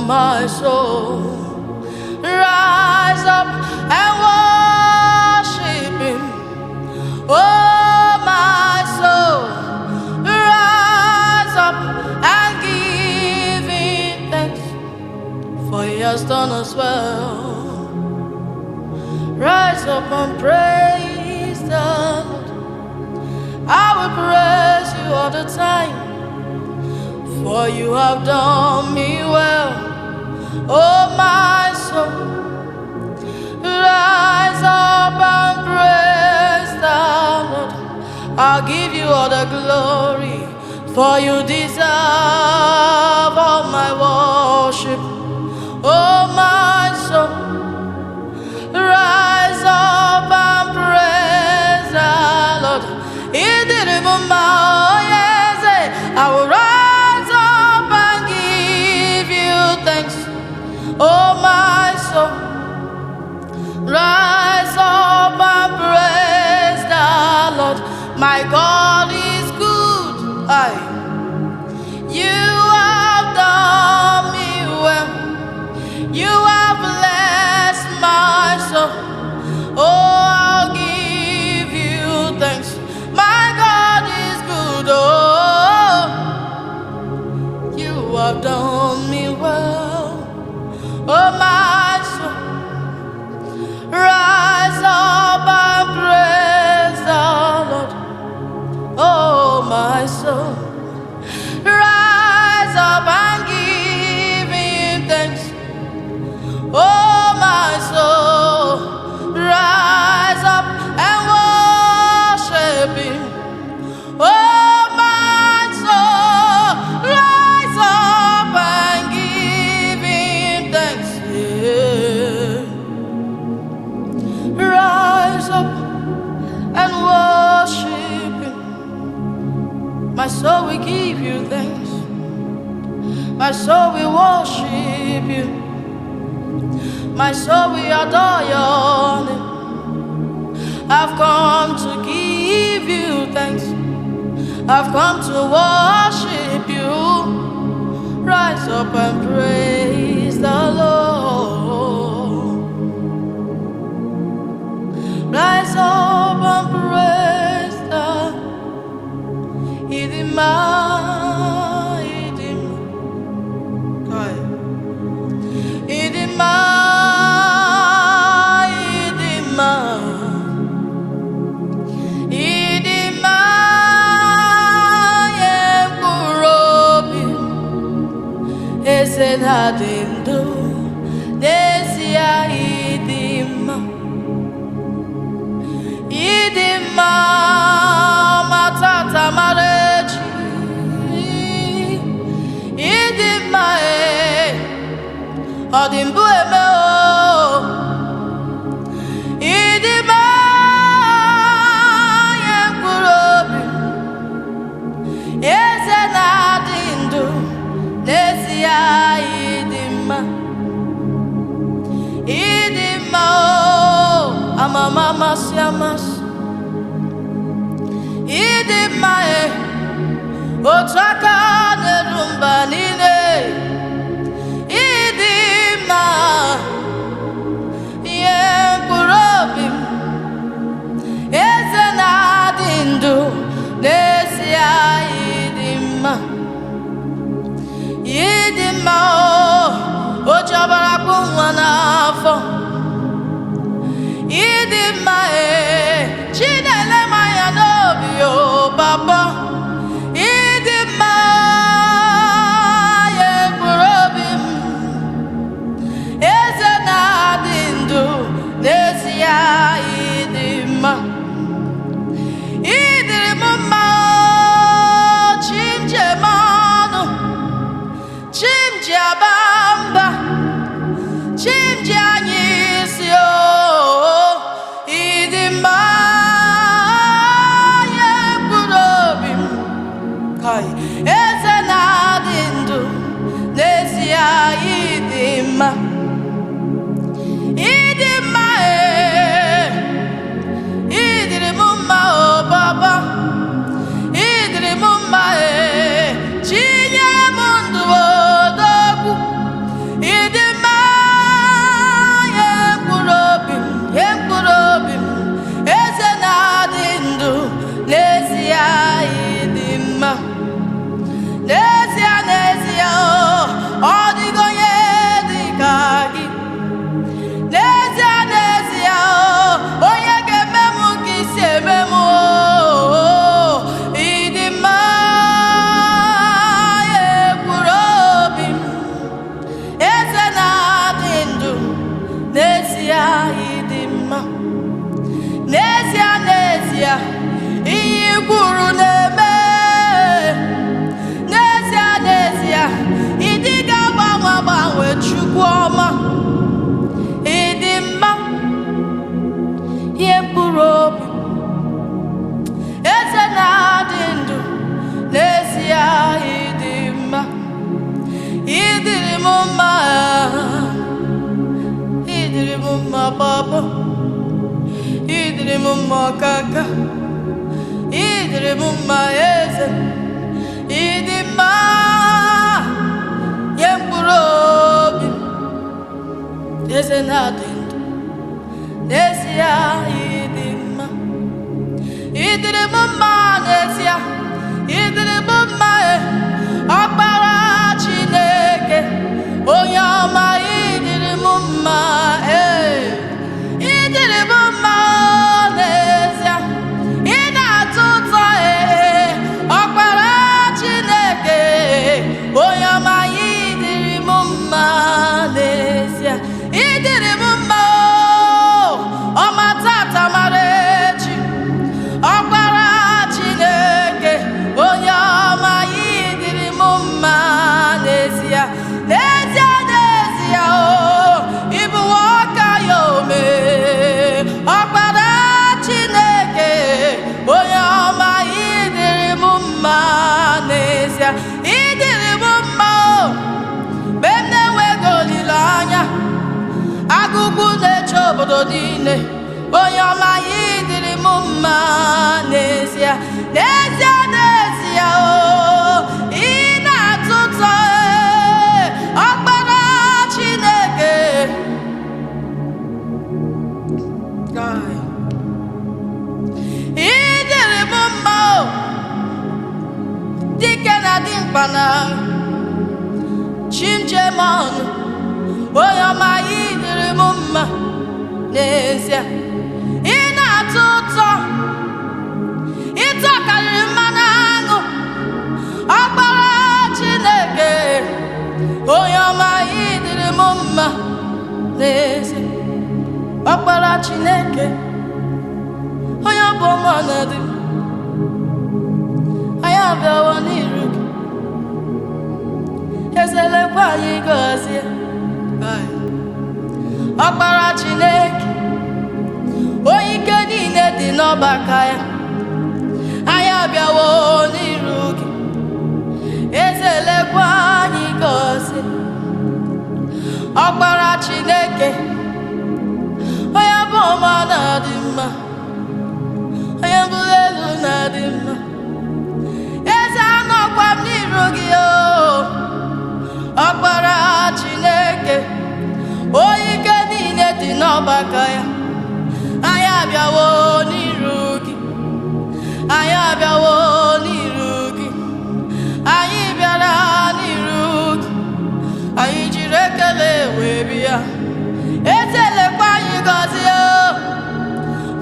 my soul. Rise up and worship Him. Oh, my soul. Rise up and give Him thanks, for He has done us well. Rise up and praise the Lord. I will praise You all the time, for You have done me well. Oh, my soul, rise up and praise the Lord. I'll give You all the glory, for You deserve all my worship. Oh, my soul, rise up and praise the Lord. I will rise up and give You thanks. Oh, my soul, rise up and praise the Lord. My God is good. You have done me well. You have blessed my soul. Oh, I'll give You thanks. My God is good. Oh, You have done me well. Oh, my soul, rise up and praise the Lord. Oh, my soul, rise up and give Him thanks. Oh, my soul, rise up and worship Him. Oh, my soul, rise up and give Him thanks. Yeah. Rise up and worship Him. My soul will give You thanks. My soul will worship You. My soul will adore Your name. I've come to give You thanks. I've come to worship You. Rise up and praise the Lord. Rise up and praise the Idima, Idima, Idima, Esenadindo, Desia Idima, Idima, Matata Marechi, Idima, Odimbu Emeo, Idima, Yekurobi, Esenadindo, Desia Idima, Idima, Amama Siamas, Idima, Otaka Nerumba Nine, Idima, Yenkurobi, Ezenadindu, Desia Idima. Idima, Ojabara Kumanafo. Idima, Chinele Mayanobio, Papa. Idima, Yekurobim, Ezenadindu, Desia Idima. Idima, Chimjemano. Chimjabamba, Chimjanyisio, Idi mumma, idiri mumma papa, idiri mumma kaka, idiri mumma eze, idima yempurobi, eze nadindu, nesia idima, idiri mumma nesia, idiri mumma ọkpara Chineke onye ọma idiri mumma idiri mumma n'ezie ị na-atọ ụtọ ọkpara Chineke onye ọma idiri mumma n'ezie idiri mumma ọma tata mara echi ọkpara Chineke onye ọma idiri mumma n'ezie n'ezie n'ezie ịbụ nwoke ya ome ọkpara Chineke onye ọma idiri mumma n'ezie idiri mumma mgbe m na-enweghị olileanya agụgụ na-eche obodo niile onye ọma idiri mumma n'ezie n'ezie n'ezie ị na-atọ ụtọ ọkpara Chineke idiri mumma dike na dimkpa na chimjemon onye ọma idiri mumma n'ezie ị na-atọ ụtọ ịtọ karịrị mmanụ aṅụ ọkpara Chineke onye ọma idiri mumma n'ezie ọkpara Chineke onye bụ ọnọdụ anyị abịawo n'iru gị ezelekwa anyị gọzie ọkpara Chineke onye ike niile dị n'ọgbakọ ya anyị abịawo n'iru gị ezelekwa anyị gọzie ọkpara Chineke onye bụ ọma na-adị mma onye bụ elu na-adị mma eze anọkwa m n'iru gị ọkpara Chineke onye ike niile dị n'ọgbakọ ya anyị abịawo n'iru gị anyị abịawo n'iru gị anyị bịara n'iru gị anyị jiri ekele wee bịa eze lekwa anyị gọzie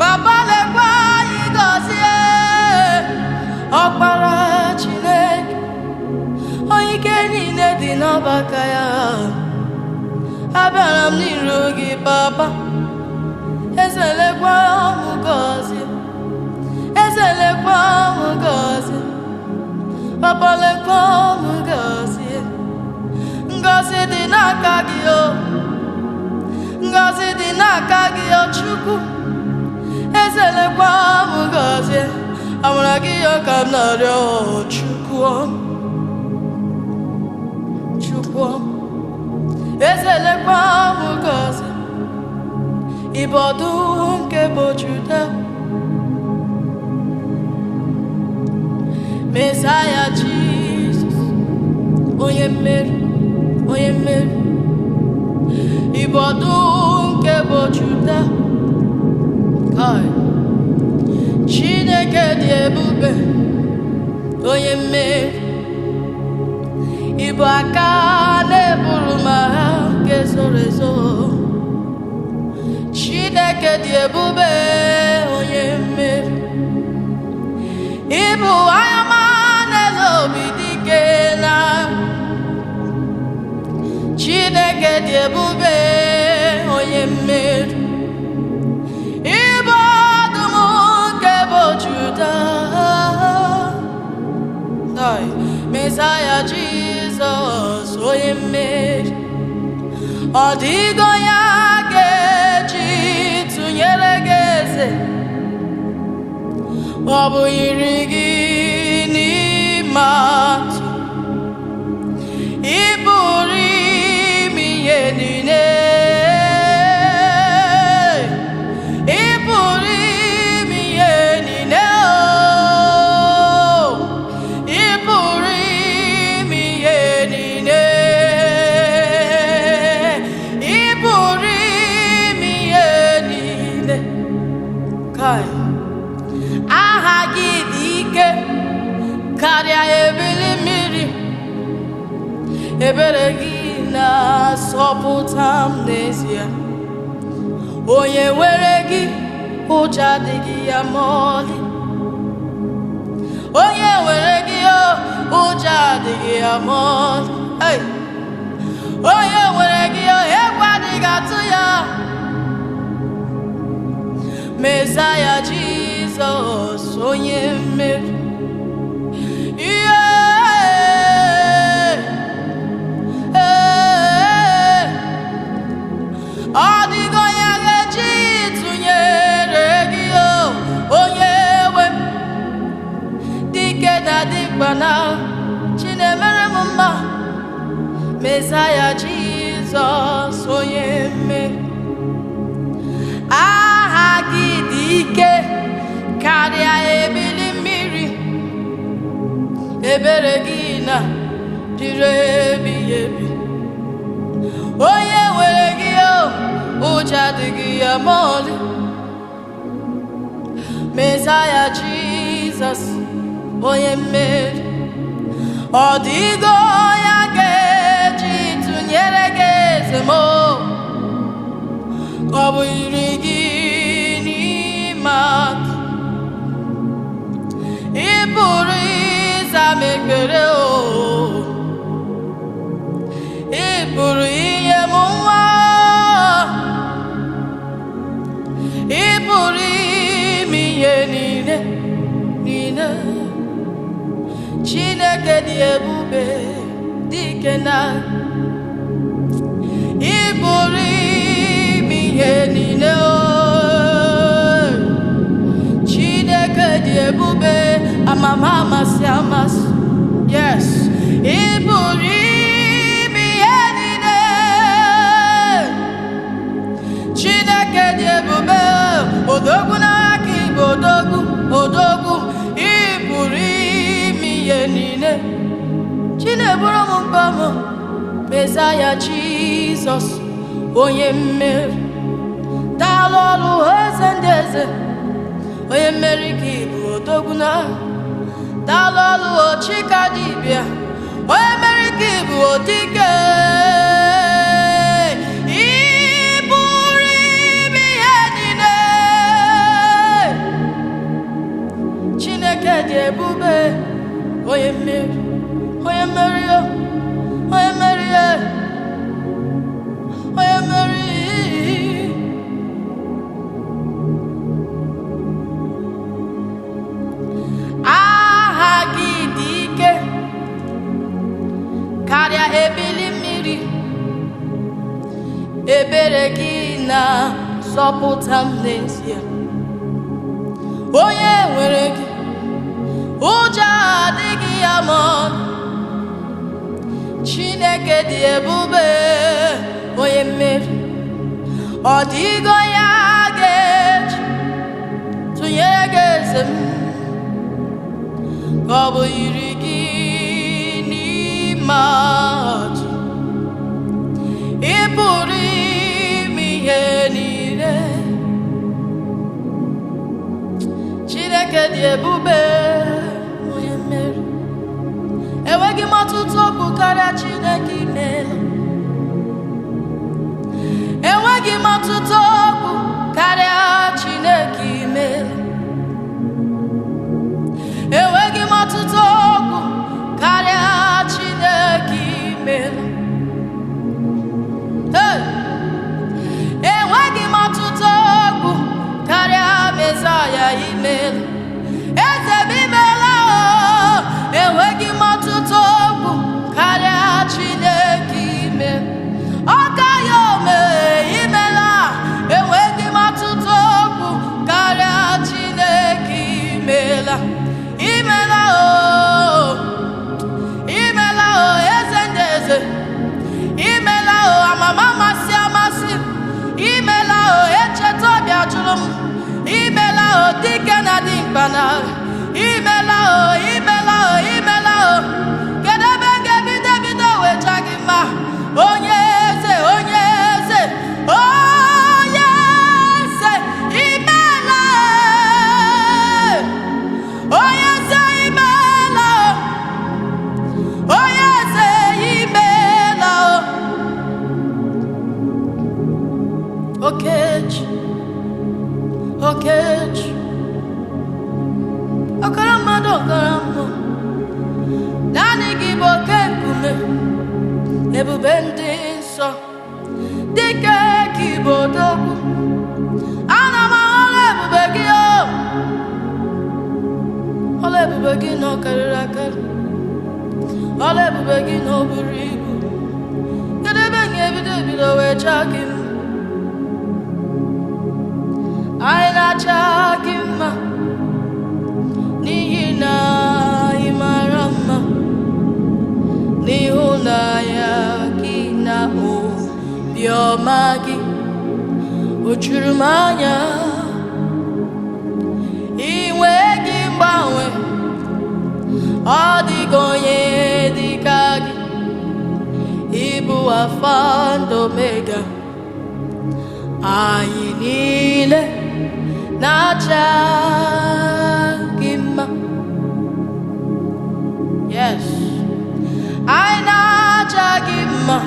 papa lekwa anyị gọzie ọkpara Chineke onye ike niile dị n'ọgbakọ ya abịara m n'iru gị papa eze lekwa m gọzie eze lekwa m gọzie papa lekwa m gọzie ngọzi dị n'aka gị ngọzi dị n'aka gị Chukwu eze lekwa m gọzie amara gị ka m na-arịọ Chukwu eze lekwa m gọzie ịbụ ọdụm nke bụ Juda Mesaya Jesus onye mmeri ịbụ ọdụm nke bụ Juda Chineke dị ebube onye mmeri ịbụ aka na-eburu m agha nke zoro ezo Chineke dị ebube onye mmeri ịbụ anya ọma n'elu obi dike na Chineke dị ebube onye mmeri ịbụ ọdụm nke bụ Juda Mesaya Jesus onye mmeri ọ dịgo ya ga-eji tụnyere gị eze ọ bụ yiri gị n'ime atụ ị bụrụ niile. Ị pụrụ ime ihe niile. Ị pụrụ ime ihe niile. Ị pụrụ ime ihe niile. Kai. Aha gị dị ike karịa ebili mmiri. Ebere gị na-asọpụta m n'ezie. Onye nwere gị ụjọ adịghị ya ma ọlị. Onye nwere gị ụjọ adịghị ya ma ọlị. Hey! Onye nwere gị egwu adịghị atụ ya. Mesaya Jizọs onye mmeri. Ọ dịghị onye ga-eji tụnyere gị onye nwe. Dike na dịkpa na Chinemere m mma. Mesaya Jizọs onye mmeri. Aha gị dị ike karịa ebili mmiri. Ebere gị na dịrị ebighị ebi. Onye nwere gị ụjọ adịghị ya ma ọlị. Mesaya Jizọs onye mmeri. Ọ dịghị onye ga-eji tụnyere gị eze m. Ọ bụ iri gị n'ime atụ. Ị pụrụ ịza m ekpere. Ị pụrụ inye m nwa. Ị pụrụ ime ihe niile niile. Chineke dị ebube dị ike na. Ị pụrụ ime ihe niile. Chineke dị ebube amama amasị amasị. Yes. Ị pụrụ ime ihe niile. Chineke dị ebube odogwu n'aka Igbo odogwu odogwu. Ị pụrụ ime ihe niile. Chineburu m mkpa m. Mesaya Jizọs onye mmeri. Daalụ ọrụ eze ndị eze. Onye mmeri ka ị bụ odogwu na. Daalụ ọrụ Chika dibịa. Onye mmeri ka ị bụ odike. Ị pụrụ ime ihe niile. Chineke dị ebube onye mmeri. Onye mmeri onye mmeri onye mmeri. Aha gị dị ike karịa ebili mmiri. Ebere gị na-asọpụta m n'ezie. Onye nwere gị ụjọ adịghị ya ma ọlị. Chineke dị ebube onye mmeri. Ọ dịghị onye ga-eji tụnyere gị eze m. Ọ bụ iri gị n'ime atụ. Ị pụrụ ime ihe niile. Chineke dị ebube onye mmeri. Enweghị m ọtụtụ okwu karịa Chineke imeela. Enweghị m ọtụtụ okwu karịa Chineke imeela. Enweghị m ọtụtụ okwu karịa Chineke imeela. Enweghị m ọtụtụ okwu karịa Mesaya imeela. Eze dike na dimkpa na imela imela imela kedu ebe m ga-ebido bido wecha gị mma onye eze onye eze onye eze imela onye eze imela onye eze imela Okechi Okechi ọkara mmadụ ọkara mmụọ naanị gị bụ oke nkume ebube ndị nsọ dike ka Igbo odogwu ana m ahụrụ ebube gị ọla ebube gị na ọ karịrị akarị ọla ebube gị na o buru ibu kedu ebe m ga-ebido wee chaa gị mma anyị na-acha gị mma n'ihi na ị mara mma n'ịhụnanya gị na obiọma gị o juru m anya inwe gị mgbanwe ọ dịghị onye dị ka gị ịbụ Alfa na Omega anyị niile na-acha gị mma yes anyị na-acha gị mma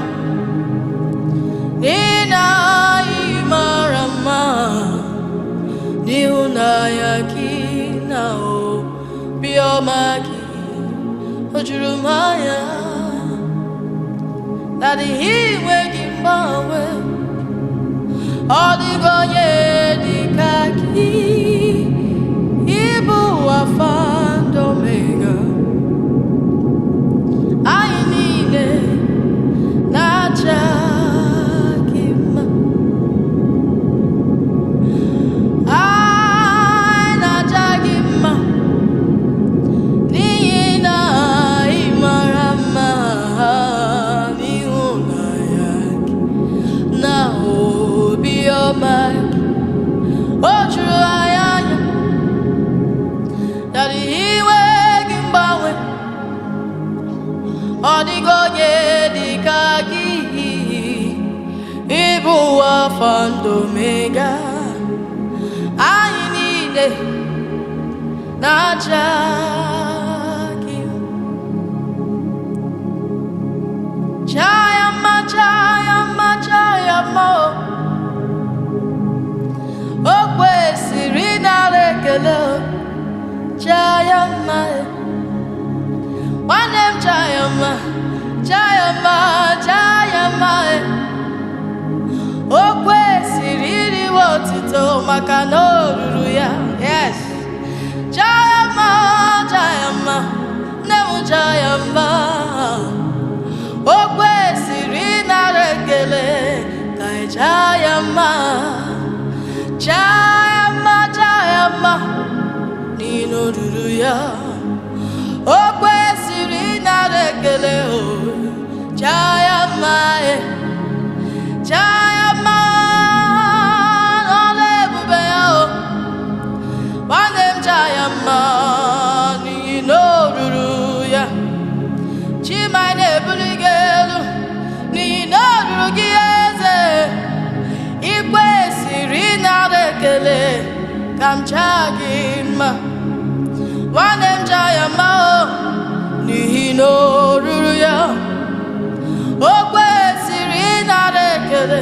n'ihi na ị mara mma n'ịhụnanya gị na obiọma gị o juru m anya na adịghị inwe gị mgbanwe ọ dịghị onye dị ka gị ịbụ Alfa na Omega anyị niile na-acha gị mma anyị na-acha gị mma n'ihi na ị mara mma n'ịhụnanya gị na obiọma gị o juru anyị anya dari iwe gị mgbanwe ọ dịghị onye dị ka gị ịbụ Alfa na Omega anyị niile na-acha gị chaya mma chaya mma chaya mma o kwesịrị ịnara ekele chaya mma nwanne m chaya mma chaya mma chaya mma o kwesịrị iriwe otito maka na o ruru ya yes chaya mma nne m chaya mma o kwesịrị ịnara ekele ka chaya mma chaya mma n'ihi na o ruru ya o kwesịrị ịnara ekele chaya mma n'ọla ebube ya nwanne m chaya mma n'ihi na o ruru ya chima na-ebuli gị elu n'ihi na o ruru gị eze ị kwesịrị ịnara ekele ka m chaa gị mma nwanne m chaya mma n'ihi na o ruru ya o kwesịrị ịnara ekele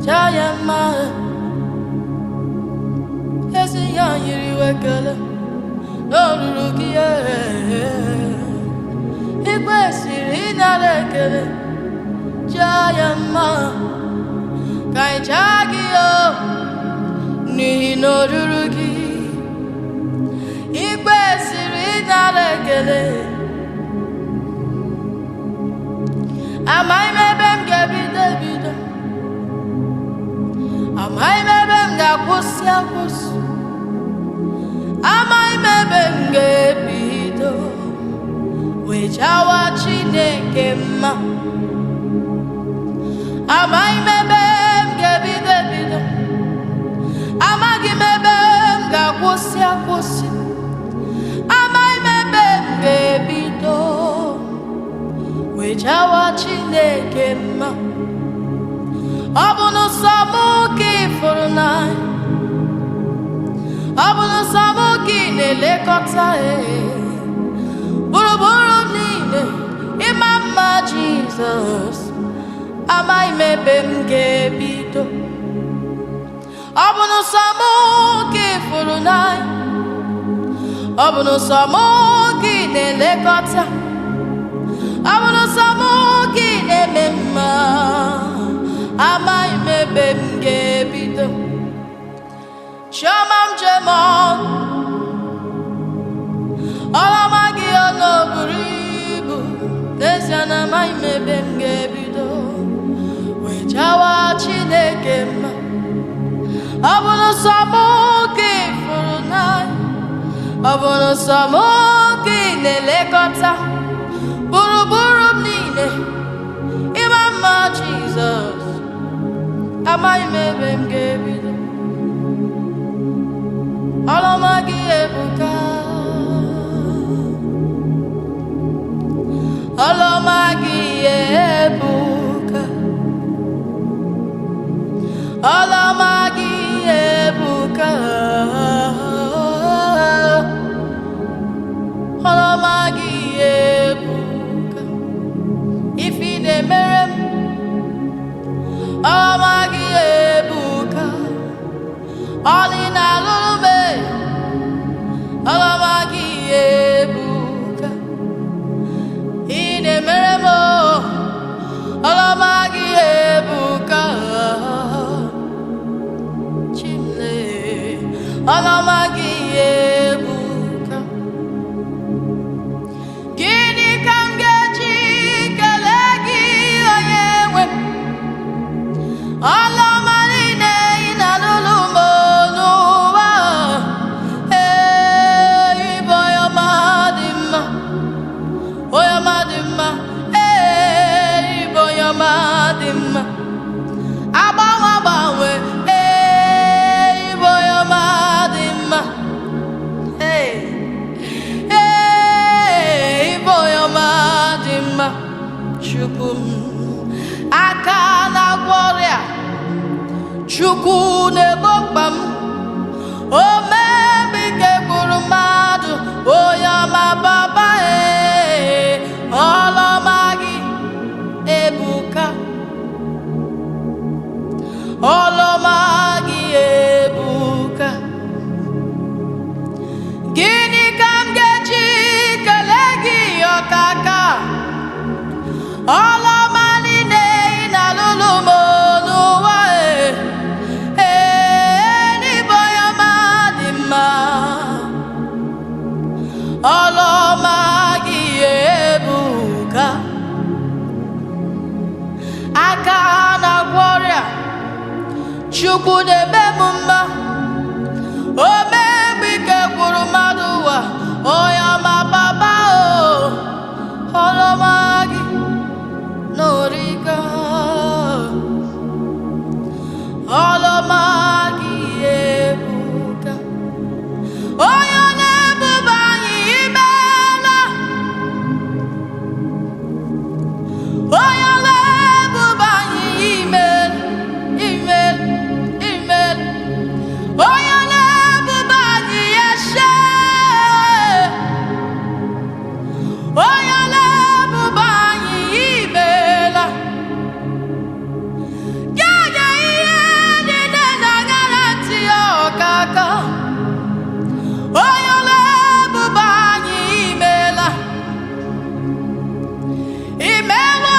chaya mma ezi ya nyiri iwe ekele na o ruru gị ị kwesịrị ịnara ekele chaya mma ka anyị chaa gị n'ihi na o ruru gị ị kwesịrị ịnara ekele amaghị m ebe m ga-ebido amaghị m ebe m ga-akwụsị amaghị m ebe m ga-ebido wee chawa Chineke mma amaghị m ebe m ga-ebido amaghị m ebe jawa Chineke mma. Ọ bụ n'ụsọ mụ ka ị fụrụ n'anya, ọ bụ n'ụsọ mụ ka ị na-elekọta gburugburu m niile. Ịma mma Jizọs, amaghị m ebe m ga-ebido. Ọ bụ n'ụsọ mụ ka ị fụrụ n'anya, ọ bụ n'ụsọ mụ ka ị na-elekọta, ọ bụ n'ụsọ mụ ka ị na-eme mma. Amaghị m ebe m ga-ebido. Chioma m jem ọnụ, ọlụọma gị ọnụ buru ibu. N'ezie na amaghị m ebe m ga-ebido wee jawa Chineke mma. Ọ bụ n'ụsọ mụ ka ị fụrụ n'anya, ọ bụ n'ụsọ mụ ka ị na-elekọta gburugburu m niile. Ịma mma Jizọs, amaghị m ebe m ga-ebido. Ọlụọma gị ebuka, ọlụọma gị ebuka, ọlụọma gị ebuka, ọlụọma gị ebuka. Ife ị na-emere m, ọlụọma gị ebuka. Ọlị na-alụrụ m, ọlụọma gị ebuka. Ị na-emere m, ọlụọma gị ebuka. Chimle, ọlụọma gị ebuka. Gịnị ka m ga-eji kelee gị onye nwe m? Ọlụọma niile ị na-alụrụ m n'ụwa. Ịbụ onye ọma dị mma, onye ọma dị mma. Ịbụ onye ọma dị mma, agbanwe agbanwe. Ịbụ onye ọma dị mma. Ịbụ onye ọma dị mma. Chukwu m, aka na-agwọ ọrịa, Chukwu na-egbo mkpa m. Omemgbe ike gburu mmadụ, onye ọma Baba. Ọlụọma gị ebuka, ọlụọma gị ebuka. Gịnị ka m ga-eji kelee gị ọkaka? Ọlụọma niile ị na-alụrụ m n'ụwa. N'ịbụ onye ọma dị mma, ọlụọma gị ebuka. Aka na-agwọ ọrịa, Chukwu na-eme m mma. Omemgbe ike gwụrụ mmadụ ụwa, onye ọma Baba. Ọlụọma gị n'orika, ọlụọma gị ebuka. Onye na-ebube anyị imeela, onye na-ebube anyị imeela, imeela, imeela. Onye na-ebube anyị yeshe, onye na-ebube anyị imeela. Ya nye ihe niile na-agara ntị ya ọkaka. Onye na-ebube anyị imeela. Imeela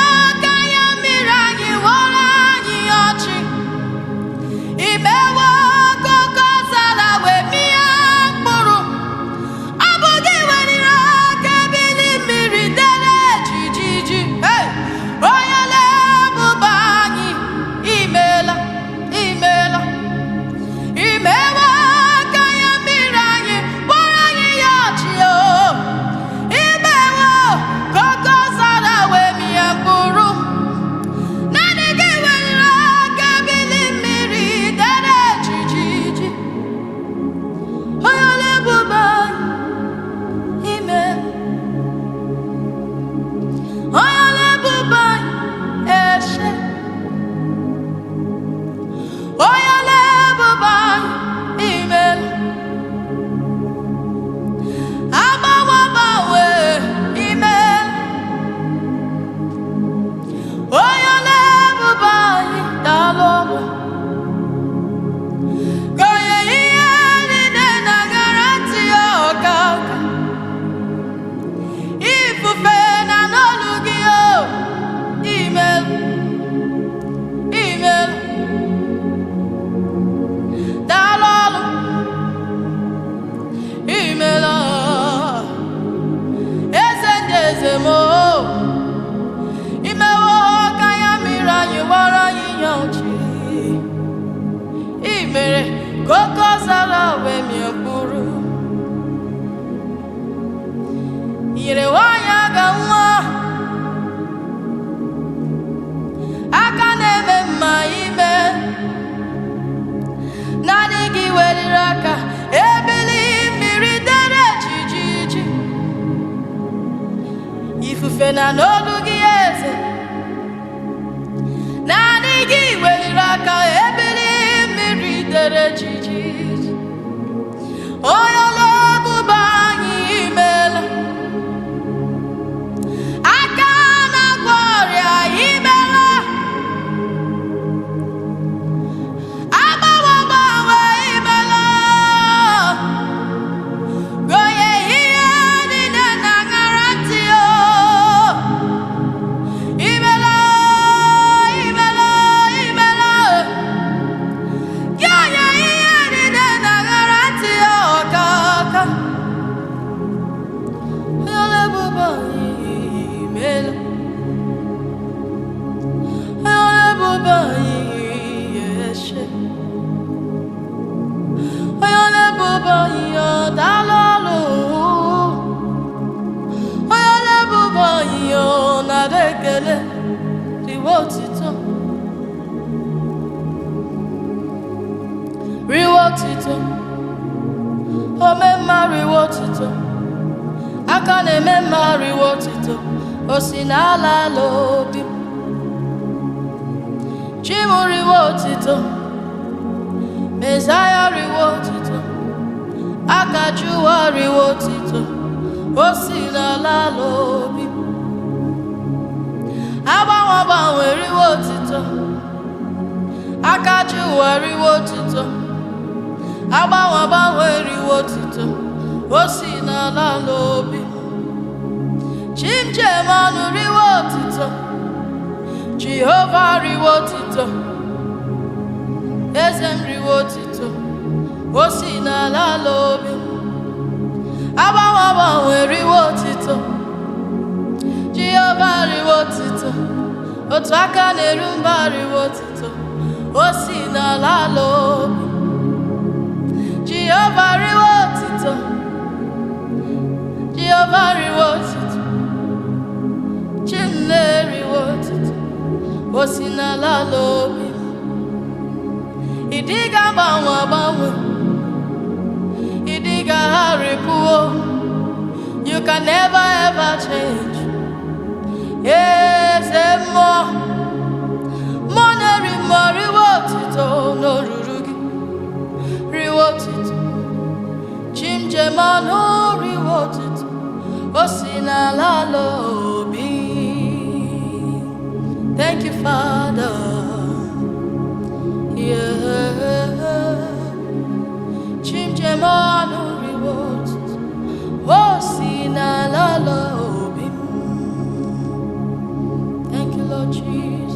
otito, riwe otito, omemma riwe otito, aka na-eme mma riwe otito, o si n'ala ala obi m. Chi m riwe otito, Mesaya riwe otito, aka Jụwa riwe otito, o si n'ala ala obi m. Agbanwe riwe otito, aka Jụwa riwe otito, agbanwe riwe otito, o si n'ala ala obi m. Chimjemanu riwe otito, Jehova riwe otito, Ezem riwe otito, o si n'ala ala obi m. Agbanwe riwe otito, Jehova riwe otito, otu aka na-eru mba riwe otito, o si n'ala ala obi m. Jehova riwe otito, Jehova riwe otito, Chimle riwe otito, o si n'ala ala obi m. Ịdị ga-agbanwe, ịdị ga-arịpụo. You can never ever change. Eze mmụọ, mmụọ na-eri mmụọ riwe otito n'oruru gị, riwe otito. Chimjemanu riwe otito, o si n'ala ala obi. Thank you, Father. Yeah. Chimjemanu riwe otito, o si n'ala ala obi. Thank you, Lord Jesus.